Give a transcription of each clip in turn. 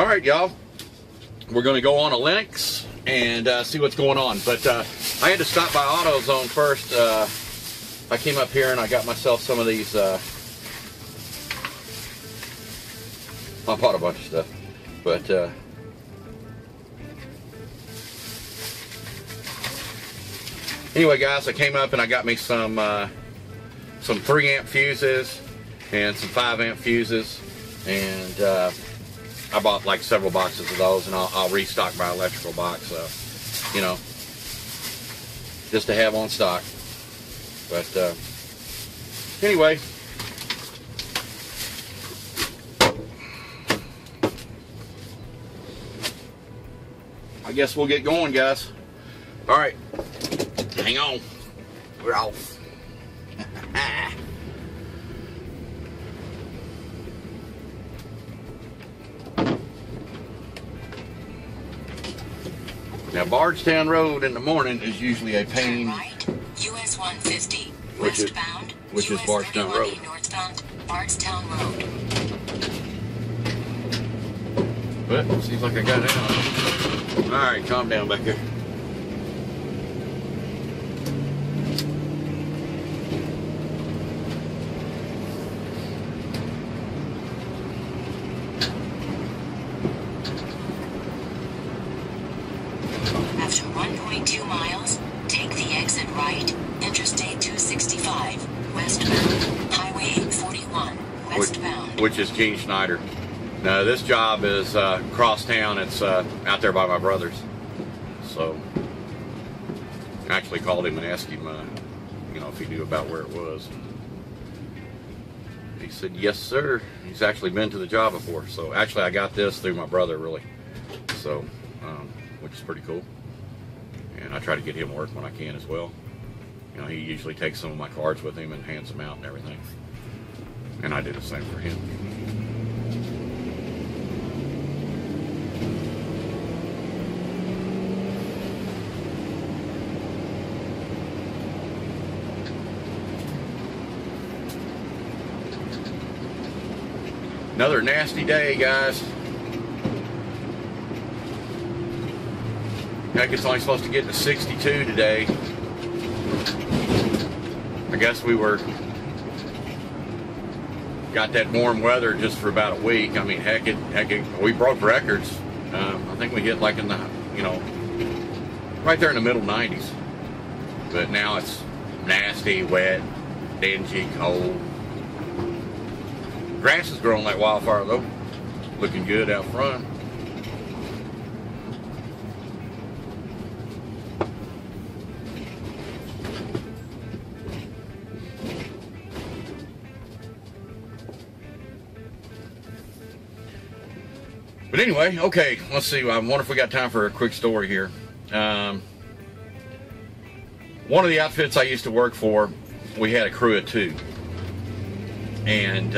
Alright, y'all. We're going to go on a Lennox and see what's going on. But I had to stop by AutoZone first. I came up here and I got myself some of these. I bought a bunch of stuff. But anyway, guys, I came up and I got me some 3-amp fuses and some 5-amp fuses, and I bought like several boxes of those, and I'll restock my electrical box, you know, just to have on stock. But anyway, I guess we'll get going, guys. All right, hang on, we're off. Now, Bardstown Road in the morning is usually a pain. Right, US 150, westbound, which is Bardstown Road. Northbound, Bardstown Road. But seems like I got it out. All right, calm down back here. After 1.2 miles, take the exit right, Interstate 265, westbound, Highway 841, westbound. Which is Gene Schneider. Now, this job is across town. It's out there by my brother's. So, I actually called him and asked him, you know, if he knew about where it was. He said, yes, sir. He's actually been to the job before. So, actually, I got this through my brother, really. So, which is pretty cool. And I try to get him work when I can as well. You know, he usually takes some of my cards with him and hands them out and everything. And I do the same for him. Another nasty day, guys. Heck, it's only supposed to get to 62 today. I guess we got that warm weather just for about a week. I mean, heck, we broke records. I think we hit like in the, you know, right there in the middle 90s. But now it's nasty, wet, dingy, cold. Grass is growing like wildfire though. Looking good out front. But anyway, okay, let's see. I wonder if we got time for a quick story here. One of the outfits I used to work for, we had a crew of 2. And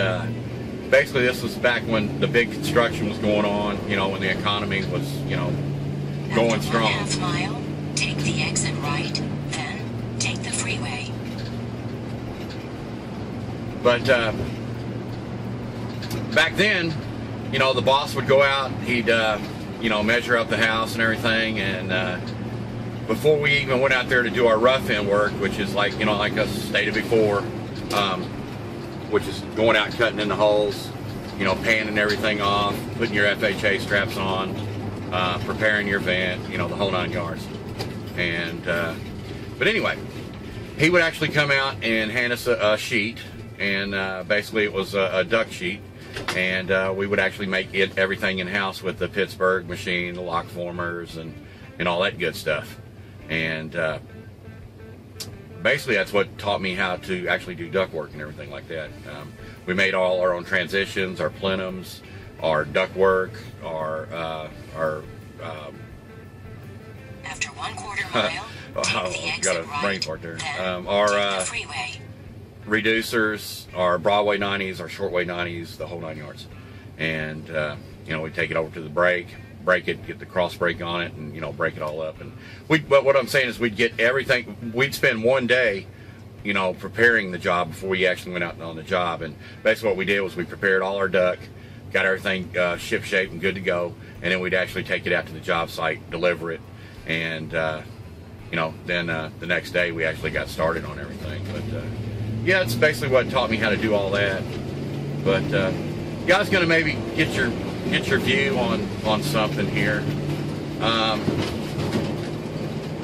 basically this was back when the big construction was going on, you know, when the economy was, you know, going strong. After 1/2 mile, take the exit right, then take the freeway. But back then, you know, the boss would go out, he'd, you know, measure up the house and everything, and before we even went out there to do our rough-in work, which is like, you know, like I stated before, which is going out and cutting in the holes, you know, panning everything off, putting your FHA straps on, preparing your vent, you know, the whole 9 yards. And, but anyway, he would actually come out and hand us a sheet, and basically it was a duct sheet. And we would actually make everything in-house with the Pittsburgh machine, the lock formers, and all that good stuff. And basically that's what taught me how to actually do duct work and everything like that. We made all our own transitions, our plenums, our duct work, our After 1/4 mile, take the exit got a right, brain fart there. then Our take the freeway. reducers, our Broadway 90s, our shortway 90s, the whole 9 yards. And you know, we take it over to the brake it, get the cross brake on it, and you know, break it all up. And but what I'm saying is, we'd get everything. We'd spend one day, you know, preparing the job before we actually went out on the job. And basically what we did was we prepared all our duct, got everything ship shape and good to go, and then we'd actually take it out to the job site, deliver it, and you know, then the next day we actually got started on everything. But yeah, it's basically what taught me how to do all that. But yeah, I was going to maybe get your view on something here.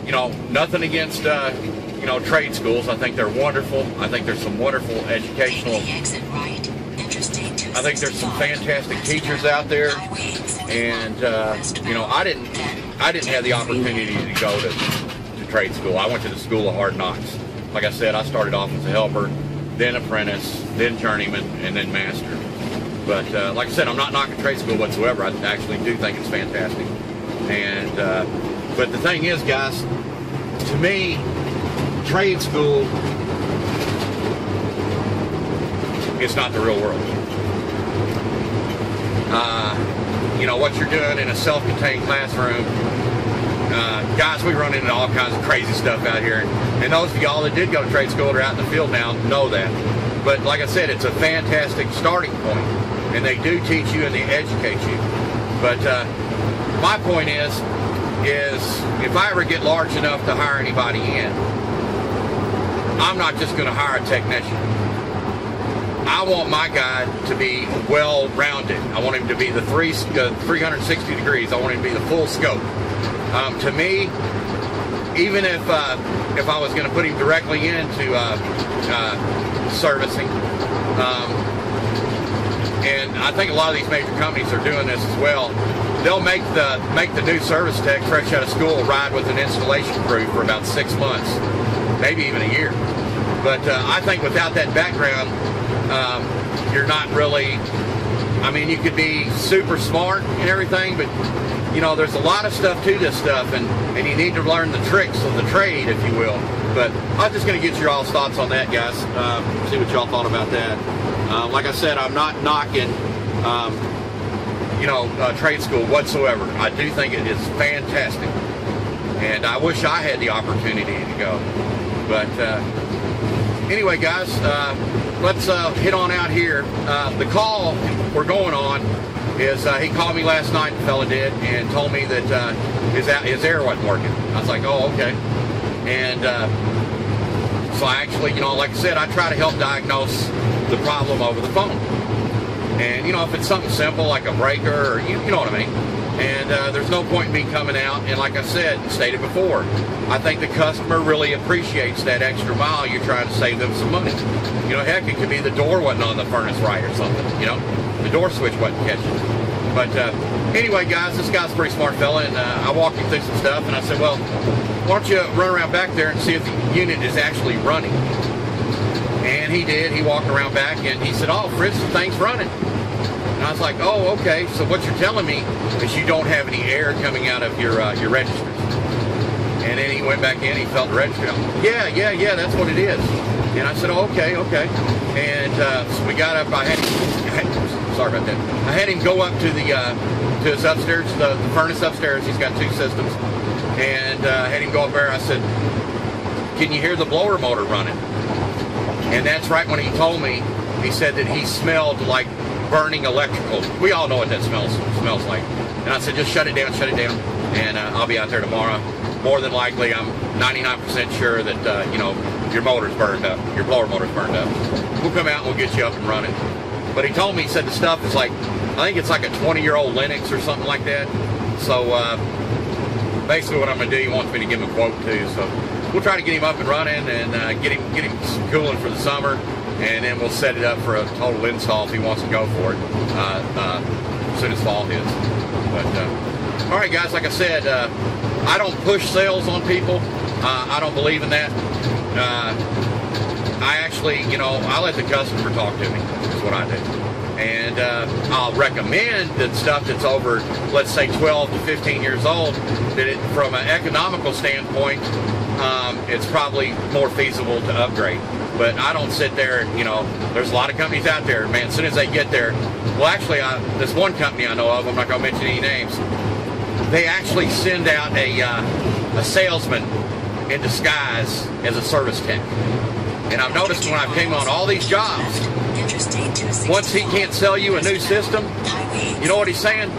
You know, nothing against you know, trade schools. I think they're wonderful. I think there's some wonderful educational. I think there's some fantastic teachers out there, and you know, I didn't have the opportunity to go to trade school. I went to the School of Hard Knocks. Like I said, I started off as a helper, then apprentice, then journeyman, and then master. But like I said, I'm not knocking trade school whatsoever. I actually do think it's fantastic. And but the thing is, guys, to me, trade school is not the real world. You know, what you're doing in a self-contained classroom, guys, we run into all kinds of crazy stuff out here. And those of y'all that did go to trade school or are out in the field now know that. But like I said, it's a fantastic starting point. And they do teach you and they educate you. But my point is if I ever get large enough to hire anybody in, I'm not just going to hire a technician. I want my guy to be well-rounded. I want him to be the 360 degrees. I want him to be the full scope. To me, even if I was going to put him directly into servicing, and I think a lot of these major companies are doing this as well, they'll make the new service tech fresh out of school ride with an installation crew for about 6 months, maybe even a year. But I think without that background, you're not really, I mean, you could be super smart and everything, but you know, there's a lot of stuff to this stuff, and you need to learn the tricks of the trade, if you will. But I was just going to get your all's thoughts on that, guys. See what y'all thought about that. Like I said, I'm not knocking, you know, trade school whatsoever. I do think it is fantastic, and I wish I had the opportunity to go. But anyway, guys, let's hit on out here. The call we're going on is he called me last night, the fella did, and told me that his air wasn't working. I was like, oh, okay. And so I actually, you know, like I said, I try to help diagnose the problem over the phone. And, you know, if it's something simple like a breaker or, you know what I mean. And there's no point in me coming out. And like I said, stated before, I think the customer really appreciates that extra mile. You're trying to save them some money. You know, heck, it could be the door wasn't on the furnace right or something, you know. The door switch wasn't catching. But anyway, guys, this guy's a pretty smart fella, and I walked him through some stuff, and I said, well, why don't you run around back there and see if the unit is actually running? And he did. He walked around back, and he said, oh, Fritz, the thing's running. And I was like, oh, okay, so what you're telling me is you don't have any air coming out of your registers. And then he went back in, he felt the register. Yeah, that's what it is. And I said, oh, okay. And so we got up, sorry about that. I had him go up to his upstairs, the furnace upstairs. He's got 2 systems. And had him go up there. I said, can you hear the blower motor running? And that's right when he told me, he said that he smelled like burning electrical. We all know what that smells like. And I said, just shut it down, and I'll be out there tomorrow. More than likely, I'm 99% sure that, you know, your motor's burned up, your blower motor's burned up. We'll come out and we'll get you up and running. But he told me, he said the stuff is like, I think it's like a 20-year-old Lennox or something like that. So basically what I'm going to do, he wants me to give him a quote too. So we'll try to get him up and running and get him cooling for the summer. And then we'll set it up for a total install if he wants to go for it as soon as fall hits. But all right, guys, like I said, I don't push sales on people. I don't believe in that. I actually, you know, I let the customer talk to me. Is what I do. And I'll recommend that stuff that's over, let's say, 12 to 15 years old, that it, from an economical standpoint, it's probably more feasible to upgrade. But I don't sit there, you know, there's a lot of companies out there, man, as soon as they get there, well, actually, this one company I know of, I'm not going to mention any names, they actually send out a salesman in disguise as a service tech. And I've noticed when I came on all these jobs, once he can't sell you a new system, You know what he's saying?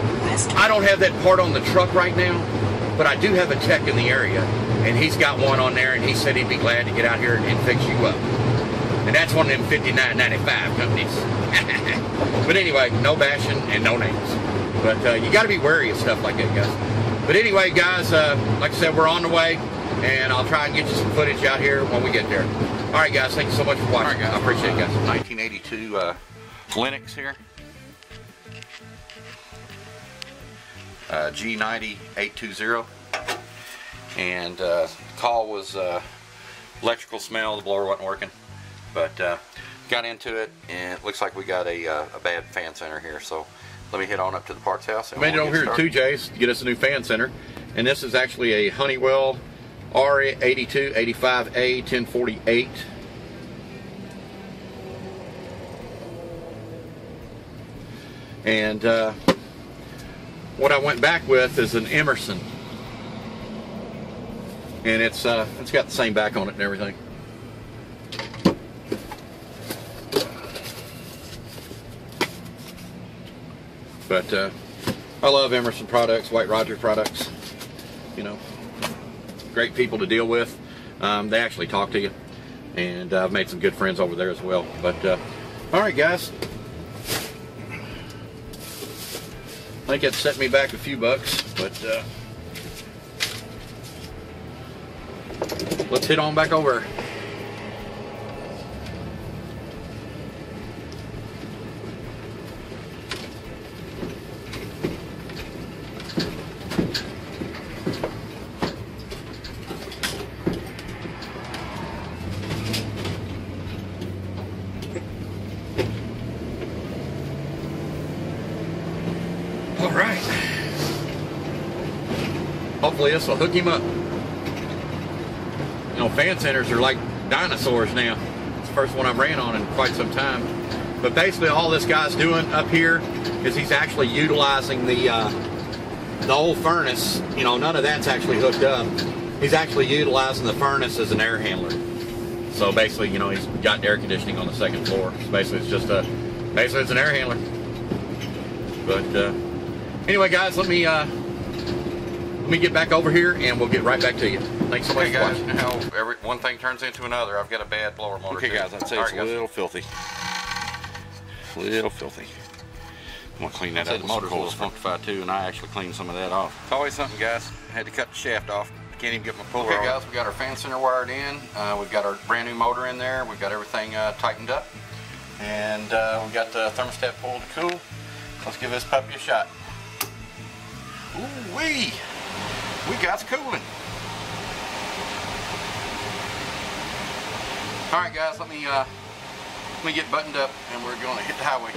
I don't have that part on the truck right now, but I do have a tech in the area, and he's got one on there, and he said he'd be glad to get out here and fix you up. And that's one of them $59.95 companies. But anyway, no bashing and no names. But you got to be wary of stuff like that, guys. But anyway, guys, like I said, we're on the way, and I'll try and get you some footage out here when we get there. All right, guys, thank you so much for watching. All right, guys, I appreciate it, guys. 1982 Lennox here. G90820. And the call was electrical smell, the blower wasn't working. But got into it, and it looks like we got a bad fan center here. So let me head on up to the parts house. And made it over here to 2J's to get us a new fan center. And this is actually a Honeywell R8285A 1048. And what I went back with is an Emerson. And it's got the same back on it and everything. But I love Emerson products, White Roger products. You know, great people to deal with. They actually talk to you, and I've made some good friends over there as well. But all right, guys, I think it set me back a few bucks, but let's head on back over. All right. Hopefully this will hook him up. You know, fan centers are like dinosaurs now. It's the first one I've ran on in quite some time. But basically all this guy's doing up here is he's actually utilizing the old furnace. You know, none of that's actually hooked up. He's actually utilizing the furnace as an air handler. So basically, you know, he's got air conditioning on the second floor. So basically it's just basically it's an air handler. But anyway, guys, let me get back over here, and we'll get right back to you. Thanks so much for watching. How one thing turns into another. I've got a bad blower motor. Okay, guys, I'd say it's a little filthy. A little filthy. I'm gonna clean that up. The motor's a little funkified too, and I actually cleaned some of that off. It's always something, guys. I had to cut the shaft off. Can't even get my puller. Okay, guys, we got our fan center wired in. We've got our brand new motor in there. We've got everything tightened up, and we've got the thermostat pulled to cool. Let's give this puppy a shot. Ooh-wee! We got cooling. All right, guys, let me get buttoned up, and we're going to hit the highway.